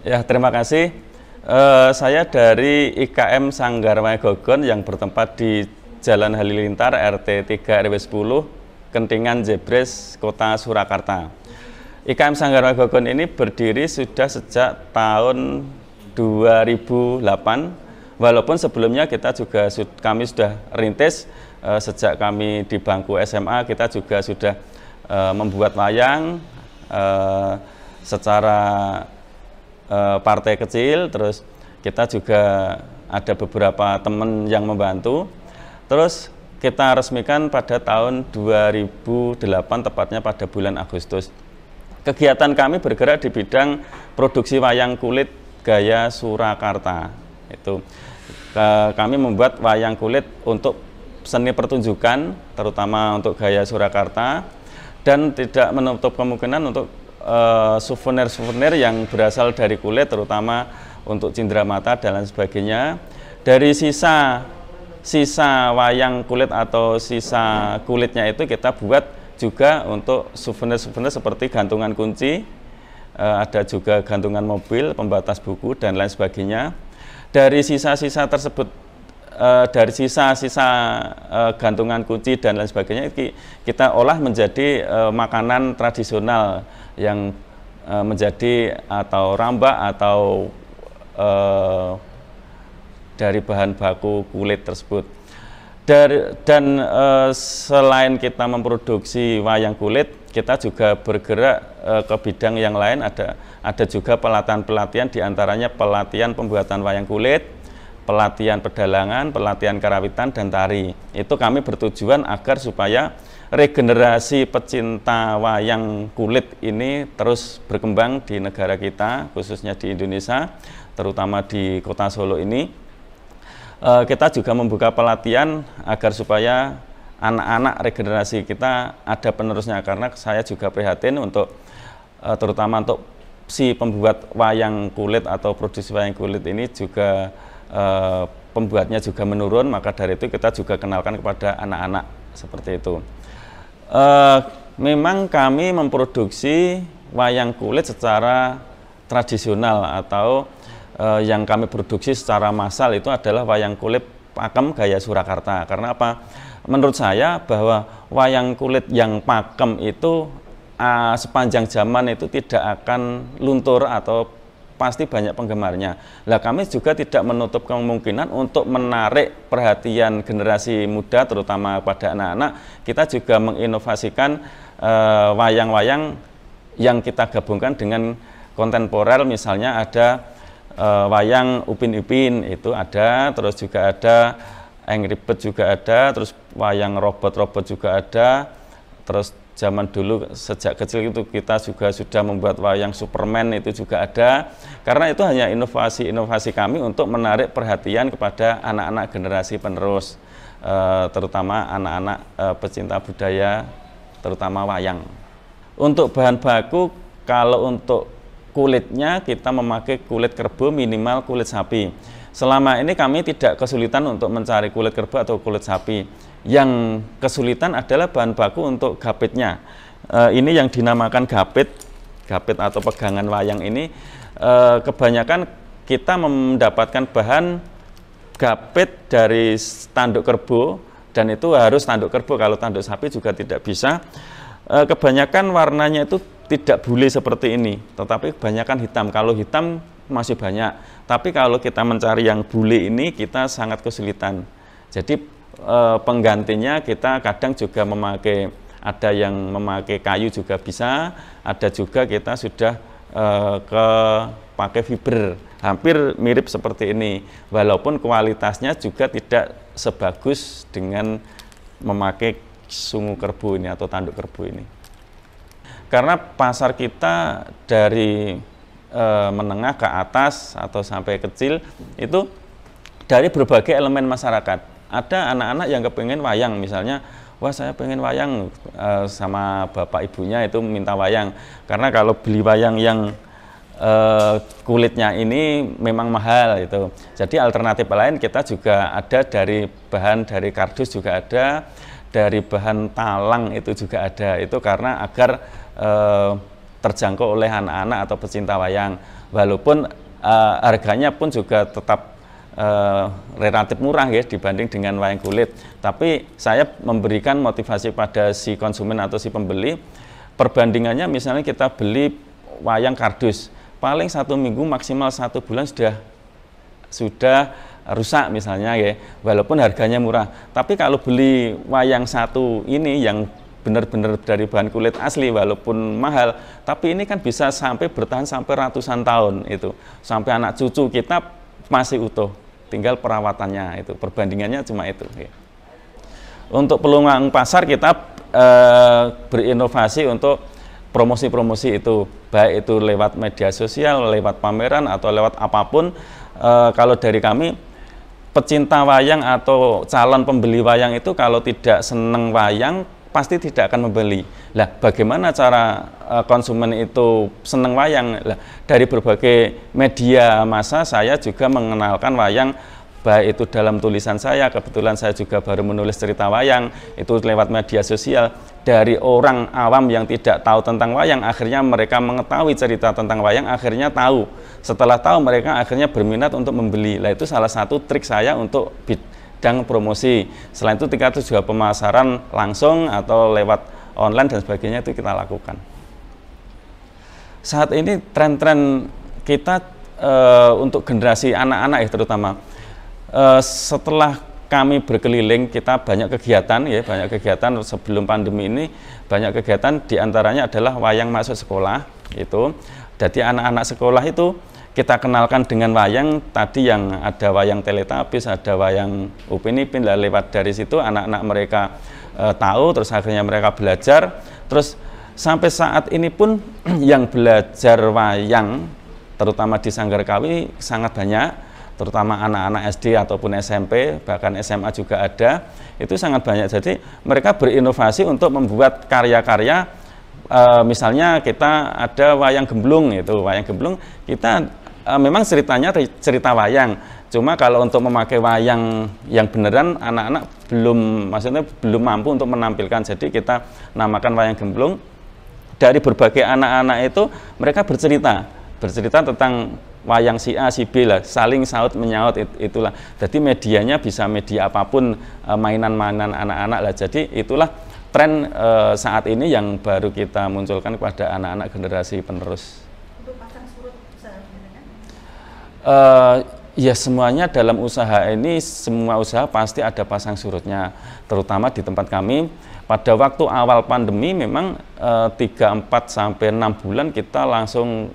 Ya, terima kasih. Saya dari IKM Sanggar Wayang Gogon yang bertempat di Jalan Halilintar RT 3 RW 10 Kentingan Jebres, Kota Surakarta. IKM Sanggar Wayang Gogon ini berdiri sudah sejak tahun 2008. Walaupun sebelumnya kami sudah rintis sejak kami di bangku SMA, kita juga sudah membuat wayang secara partai kecil, terus kita juga ada beberapa teman yang membantu. Terus kita resmikan pada tahun 2008, tepatnya pada bulan Agustus. Kegiatan kami bergerak di bidang produksi wayang kulit gaya Surakarta. Itu kami membuat wayang kulit untuk seni pertunjukan, terutama untuk gaya Surakarta, dan tidak menutup kemungkinan untuk souvenir-souvenir yang berasal dari kulit, terutama untuk cindramata dan lain sebagainya. Dari sisa wayang kulit atau sisa kulitnya itu kita buat juga untuk souvenir-souvenir seperti gantungan kunci, ada juga gantungan mobil, pembatas buku dan lain sebagainya. Dari sisa-sisa tersebut, dari sisa-sisa gantungan kunci dan lain sebagainya, kita olah menjadi makanan tradisional yang menjadi atau rambak atau dari bahan baku kulit tersebut. Selain kita memproduksi wayang kulit, kita juga bergerak ke bidang yang lain. Ada juga pelatihan-pelatihan, diantaranya pelatihan pembuatan wayang kulit, pelatihan pedalangan, pelatihan karawitan, dan tari. Itu kami bertujuan agar supaya regenerasi pecinta wayang kulit ini terus berkembang di negara kita, khususnya di Indonesia, terutama di kota Solo ini. Kita juga membuka pelatihan agar supaya anak-anak regenerasi kita ada penerusnya, karena saya juga prihatin untuk terutama untuk si pembuat wayang kulit atau produksi wayang kulit ini juga pembuatnya juga menurun, maka dari itu kita juga kenalkan kepada anak-anak seperti itu. Memang kami memproduksi wayang kulit secara tradisional atau yang kami produksi secara massal itu adalah wayang kulit pakem gaya Surakarta. Karena apa? Menurut saya bahwa wayang kulit yang pakem itu sepanjang zaman itu tidak akan luntur atau pasti banyak penggemarnya. Lah, kami juga tidak menutup kemungkinan untuk menarik perhatian generasi muda, terutama pada anak-anak. Kita juga menginovasikan wayang-wayang yang kita gabungkan dengan kontemporer. Misalnya ada wayang Upin Ipin itu ada, terus juga ada Angry Bird juga ada, terus wayang robot-robot juga ada. Terus zaman dulu sejak kecil itu kita juga sudah membuat wayang Superman, itu juga ada. Karena itu hanya inovasi-inovasi kami untuk menarik perhatian kepada anak-anak generasi penerus, terutama anak-anak pecinta budaya, terutama wayang. Untuk bahan baku, kalau untuk kulitnya kita memakai kulit kerbau, minimal kulit sapi. Selama ini kami tidak kesulitan untuk mencari kulit kerbau atau kulit sapi. Yang kesulitan adalah bahan baku untuk gapitnya. Ini yang dinamakan gapit atau pegangan wayang ini. Kebanyakan kita mendapatkan bahan gapit dari tanduk kerbau, dan itu harus tanduk kerbau, kalau tanduk sapi juga tidak bisa. Kebanyakan warnanya itu tidak bule seperti ini, tetapi kebanyakan hitam. Kalau hitam masih banyak, tapi kalau kita mencari yang bule ini kita sangat kesulitan. Jadi penggantinya kita kadang juga memakai, ada yang memakai kayu juga bisa, ada juga kita sudah pakai fiber, hampir mirip seperti ini, walaupun kualitasnya juga tidak sebagus dengan memakai sungu kerbau ini atau tanduk kerbau ini. Karena pasar kita dari menengah ke atas atau sampai kecil itu dari berbagai elemen masyarakat. Ada anak-anak yang kepengen wayang, misalnya, wah saya pengen wayang, sama bapak ibunya itu minta wayang. Karena kalau beli wayang yang kulitnya ini memang mahal itu. Jadi alternatif lain kita juga ada, dari bahan dari kardus juga ada, dari bahan talang itu juga ada. Itu karena agar terjangkau oleh anak-anak atau pecinta wayang. Walaupun harganya pun juga tetap relatif murah ya dibanding dengan wayang kulit. Tapi saya memberikan motivasi pada si konsumen atau si pembeli. Perbandingannya misalnya kita beli wayang kardus, paling 1 minggu maksimal 1 bulan sudah rusak misalnya ya, walaupun harganya murah. Tapi kalau beli wayang satu ini yang benar-benar dari bahan kulit asli walaupun mahal, tapi ini kan bisa sampai bertahan sampai ratusan tahun, itu sampai anak cucu kita masih utuh, tinggal perawatannya. Itu perbandingannya cuma itu ya. Untuk peluang pasar kita berinovasi untuk promosi-promosi itu, baik itu lewat media sosial, lewat pameran atau lewat apapun. Kalau dari kami, pecinta wayang atau calon pembeli wayang itu kalau tidak seneng wayang pasti tidak akan membeli. Lah, bagaimana cara konsumen itu seneng wayang? Lah, dari berbagai media massa saya juga mengenalkan wayang, baik itu dalam tulisan saya, kebetulan saya juga baru menulis cerita wayang, itu lewat media sosial. Dari orang awam yang tidak tahu tentang wayang, akhirnya mereka mengetahui cerita tentang wayang, akhirnya tahu. Setelah tahu, mereka akhirnya berminat untuk membeli. Nah, itu salah satu trik saya untuk bidang promosi. Selain itu, kita juga pemasaran langsung atau lewat online dan sebagainya itu kita lakukan. Saat ini tren-tren kita untuk generasi anak-anak ya terutama, setelah kami berkeliling, kita banyak kegiatan ya, banyak kegiatan sebelum pandemi ini, banyak kegiatan diantaranya adalah wayang masuk sekolah itu. Jadi anak-anak sekolah itu kita kenalkan dengan wayang tadi, yang ada wayang Teletubbies, ada wayang Upin Ipin. Lah, lewat dari situ anak-anak mereka tahu, terus akhirnya mereka belajar. Terus sampai saat ini pun yang belajar wayang terutama di Sanggar Kawi sangat banyak, terutama anak-anak SD ataupun SMP, bahkan SMA juga ada, itu sangat banyak. Jadi mereka berinovasi untuk membuat karya-karya, misalnya kita ada wayang gemblung, itu wayang gemblung kita memang ceritanya cerita wayang, cuma kalau untuk memakai wayang yang beneran anak-anak belum mampu untuk menampilkan, jadi kita namakan wayang gemblung. Dari berbagai anak-anak itu mereka bercerita tentang wayang si A, si B lah, saling saut menyaut, itulah. Jadi medianya bisa media apapun, mainan-mainan anak-anak lah. Jadi itulah tren saat ini yang baru kita munculkan kepada anak-anak generasi penerus. Untuk pasang surut usaha kan? Ya, semuanya dalam usaha ini, semua usaha pasti ada pasang surutnya, terutama di tempat kami. Pada waktu awal pandemi memang 3, 4 sampai 6 bulan kita langsung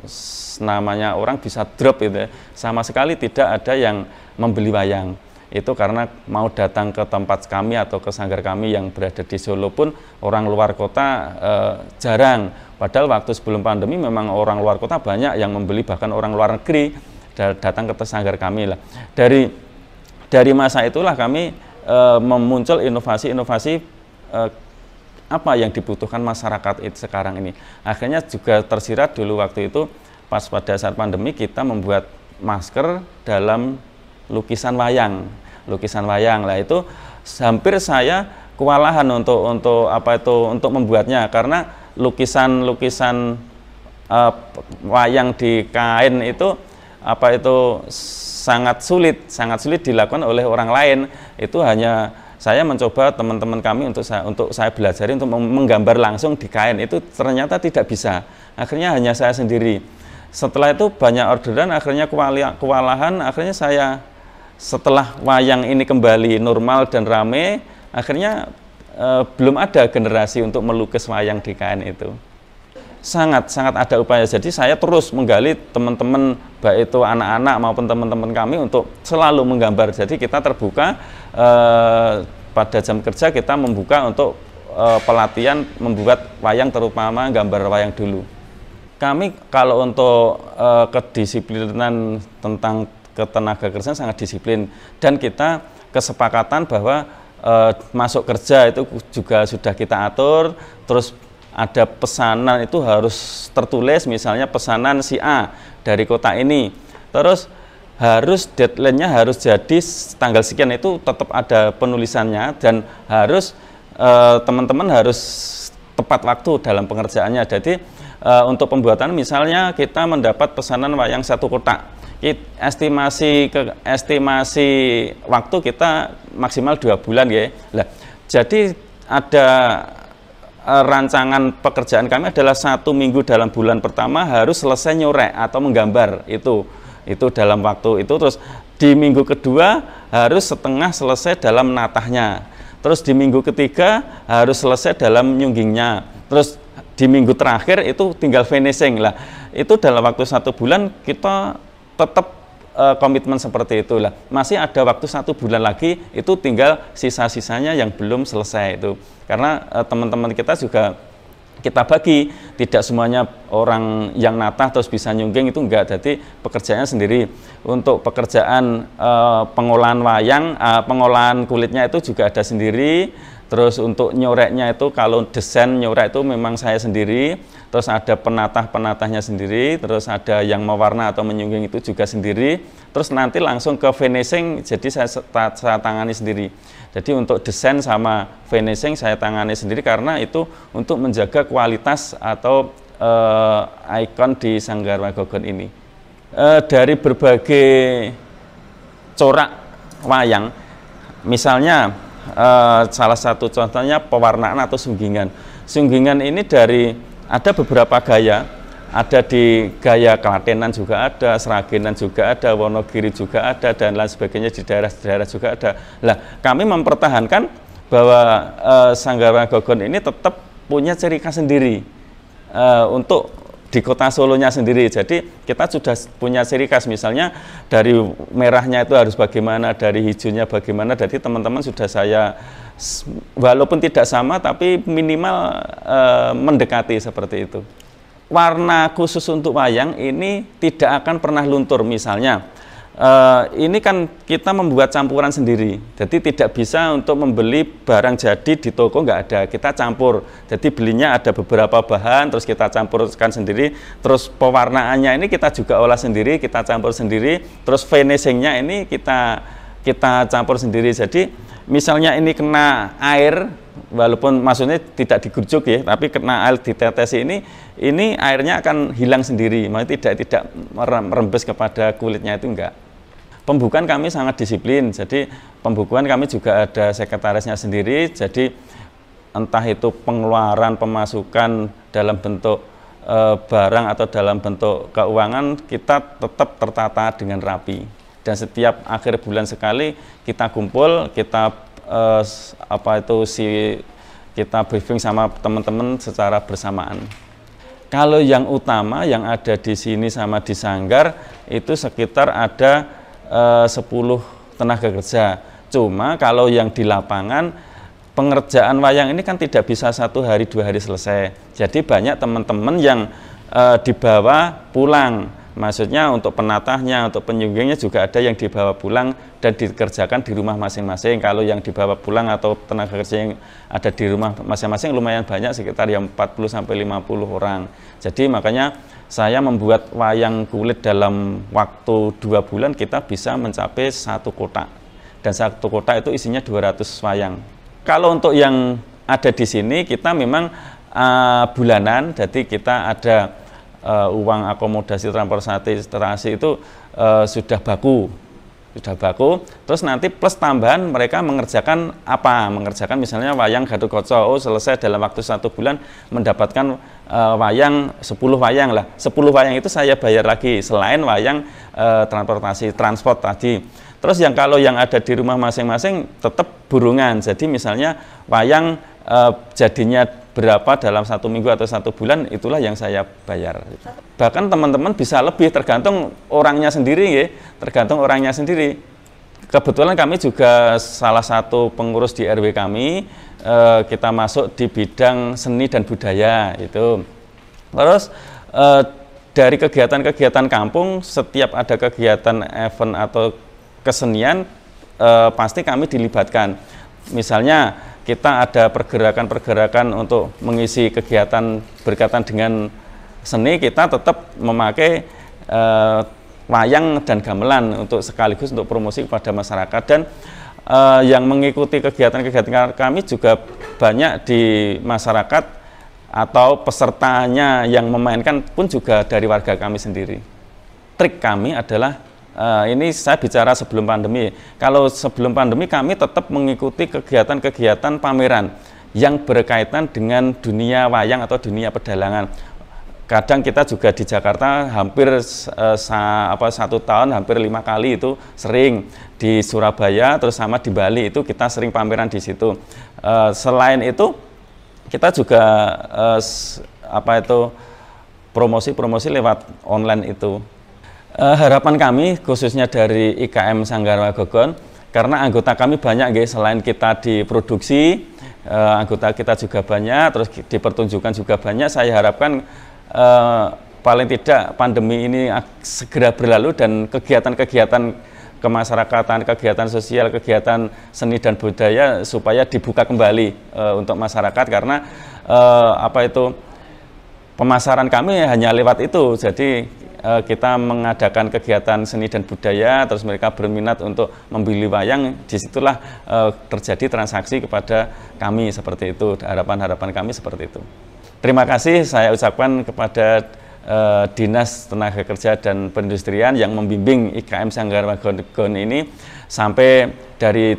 namanya orang bisa drop gitu ya. Sama sekali tidak ada yang membeli wayang. Itu karena mau datang ke tempat kami atau ke sanggar kami yang berada di Solo pun orang luar kota jarang. Padahal waktu sebelum pandemi memang orang luar kota banyak yang membeli, bahkan orang luar negeri datang ke sanggar kami lah. Dari masa itulah kami memuncul inovasi-inovasi apa yang dibutuhkan masyarakat sekarang ini. Akhirnya juga tersirat dulu waktu itu pas pada saat pandemi kita membuat masker dalam lukisan wayang. Lah itu hampir saya kewalahan untuk membuatnya, karena lukisan wayang di kain itu sangat sulit dilakukan oleh orang lain. Itu hanya saya mencoba teman-teman kami untuk saya belajari untuk menggambar langsung di kain, itu ternyata tidak bisa. Akhirnya hanya saya sendiri. Setelah itu banyak orderan, akhirnya kewalahan. Akhirnya saya setelah wayang ini kembali normal dan rame, akhirnya belum ada generasi untuk melukis wayang di kain itu. Sangat ada upaya. Jadi saya terus menggali teman-teman, baik itu anak-anak maupun teman-teman kami, untuk selalu menggambar. Jadi kita terbuka pada jam kerja, kita membuka untuk pelatihan membuat wayang, terutama gambar wayang dulu. Kami kalau untuk kedisiplinan tentang ketenaga kerjaan sangat disiplin, dan kita kesepakatan bahwa masuk kerja itu juga sudah kita atur. Terus ada pesanan itu harus tertulis, misalnya pesanan si A dari kota ini, terus harus deadline-nya harus jadi tanggal sekian, itu tetap ada penulisannya, dan harus teman-teman harus tepat waktu dalam pengerjaannya. Jadi untuk pembuatan misalnya kita mendapat pesanan wayang 1 kotak. Estimasi waktu kita maksimal 2 bulan ya. Lah, jadi ada rancangan pekerjaan kami adalah 1 minggu dalam bulan pertama harus selesai nyorek atau menggambar itu dalam waktu itu, terus di minggu kedua harus setengah selesai dalam menatahnya, terus di minggu ketiga harus selesai dalam nyunggingnya, terus di minggu terakhir itu tinggal finishing lah. Itu dalam waktu 1 bulan kita tetap komitmen seperti itulah. Masih ada waktu 1 bulan lagi, itu tinggal sisa-sisanya yang belum selesai itu. Karena teman-teman kita juga kita bagi, tidak semuanya orang yang natah terus bisa nyungging, itu enggak. Jadi pekerjaannya sendiri. Untuk pekerjaan pengolahan wayang, pengolahan kulitnya itu juga ada sendiri. Terus untuk nyoreknya itu, kalau desain nyorek itu memang saya sendiri. Terus ada penatah-penatahnya sendiri, terus ada yang mewarna atau menyungging itu juga sendiri. Terus nanti langsung ke finishing, jadi saya tangani sendiri. Jadi untuk desain sama finishing saya tangani sendiri, karena itu untuk menjaga kualitas atau ikon di Sanggar Wagogon ini. Dari berbagai corak wayang, misalnya salah satu contohnya pewarnaan atau sunggingan. Sunggingan ini ada beberapa gaya, ada di gaya Klatenan juga ada, Sragenan juga ada, Wonogiri juga ada, dan lain sebagainya, di daerah-daerah juga ada. Lah, kami mempertahankan bahwa Sanggar Wagogon ini tetap punya ciri khas sendiri untuk di kota Solonya sendiri. Jadi kita sudah punya ciri khas, misalnya dari merahnya itu harus bagaimana, dari hijaunya bagaimana. Jadi teman-teman sudah saya, walaupun tidak sama tapi minimal mendekati seperti itu. Warna khusus untuk wayang ini tidak akan pernah luntur. Misalnya ini kan kita membuat campuran sendiri, jadi tidak bisa untuk membeli barang jadi di toko, nggak ada, kita campur. Jadi belinya ada beberapa bahan, terus kita campurkan sendiri. Terus pewarnaannya ini kita juga olah sendiri, kita campur sendiri. Terus finishingnya ini kita campur sendiri. Jadi misalnya ini kena air, walaupun maksudnya tidak digurjuk ya, tapi kena air ditetesi ini airnya akan hilang sendiri, maksudnya tidak merembes kepada kulitnya, itu enggak. Pembukuan kami sangat disiplin, jadi pembukuan kami juga ada sekretarisnya sendiri. Jadi entah itu pengeluaran, pemasukan dalam bentuk barang atau dalam bentuk keuangan, kita tetap tertata dengan rapi. Dan setiap akhir bulan sekali kita kumpul, kita kita briefing sama teman-teman secara bersamaan. Kalau yang utama yang ada di sini sama di Sanggar itu sekitar ada 10 tenaga kerja. Cuma kalau yang di lapangan, pengerjaan wayang ini kan tidak bisa 1 hari 2 hari selesai. Jadi banyak teman-teman yang dibawa pulang. Maksudnya untuk penatahnya, untuk penyunggingnya juga ada yang dibawa pulang dan dikerjakan di rumah masing-masing. Kalau yang dibawa pulang atau tenaga kerja yang ada di rumah masing-masing lumayan banyak, sekitar yang 40-50 orang. Jadi makanya saya membuat wayang kulit dalam waktu 2 bulan kita bisa mencapai 1 kotak. Dan 1 kotak itu isinya 200 wayang. Kalau untuk yang ada di sini kita memang bulanan, jadi kita ada uang akomodasi transportasi itu sudah baku, terus nanti plus tambahan mereka mengerjakan misalnya wayang Gathotkaca, selesai dalam waktu 1 bulan mendapatkan wayang 10 wayang lah, 10 wayang itu saya bayar lagi selain wayang transport tadi. Terus kalau yang ada di rumah masing-masing tetap burungan, jadi misalnya wayang jadinya berapa dalam 1 minggu atau 1 bulan, itulah yang saya bayar. Bahkan teman-teman bisa lebih, tergantung orangnya sendiri ya, tergantung orangnya sendiri. Kebetulan kami juga salah satu pengurus di RW kami, kita masuk di bidang seni dan budaya itu. Terus dari kegiatan-kegiatan kampung, setiap ada kegiatan event atau kesenian pasti kami dilibatkan. Misalnya kita ada pergerakan-pergerakan untuk mengisi kegiatan berkaitan dengan seni, kita tetap memakai wayang dan gamelan untuk sekaligus untuk promosi kepada masyarakat. Dan yang mengikuti kegiatan-kegiatan kami juga banyak di masyarakat atau pesertanya yang memainkan pun juga dari warga kami sendiri. Trik kami adalah, ini saya bicara sebelum pandemi. Kalau sebelum pandemi kami tetap mengikuti kegiatan-kegiatan pameran yang berkaitan dengan dunia wayang atau dunia pedalangan. Kadang kita juga di Jakarta hampir 1 tahun hampir 5 kali itu sering, di Surabaya terus sama di Bali itu kita sering pameran di situ. Selain itu kita juga promosi-promosi lewat online itu. Harapan kami khususnya dari IKM Sanggar Wagogon, karena anggota kami banyak, selain kita diproduksi, anggota kita juga banyak, terus dipertunjukkan juga banyak. Saya harapkan paling tidak pandemi ini segera berlalu dan kegiatan-kegiatan kemasyarakatan, kegiatan sosial, kegiatan seni dan budaya supaya dibuka kembali untuk masyarakat, karena pemasaran kami hanya lewat itu. Jadi kita mengadakan kegiatan seni dan budaya, terus mereka berminat untuk membeli wayang, disitulah terjadi transaksi kepada kami seperti itu. Harapan-harapan kami seperti itu. Terima kasih saya ucapkan kepada Dinas Tenaga Kerja dan Perindustrian yang membimbing IKM Sanggar Wagogon ini sampai dari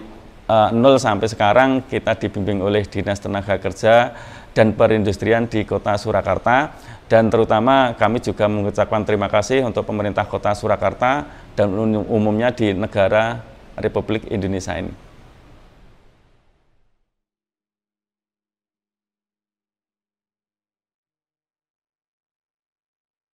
0 sampai sekarang kita dibimbing oleh Dinas Tenaga Kerja dan Perindustrian di Kota Surakarta, dan terutama kami juga mengucapkan terima kasih untuk pemerintah Kota Surakarta dan umumnya di negara Republik Indonesia ini.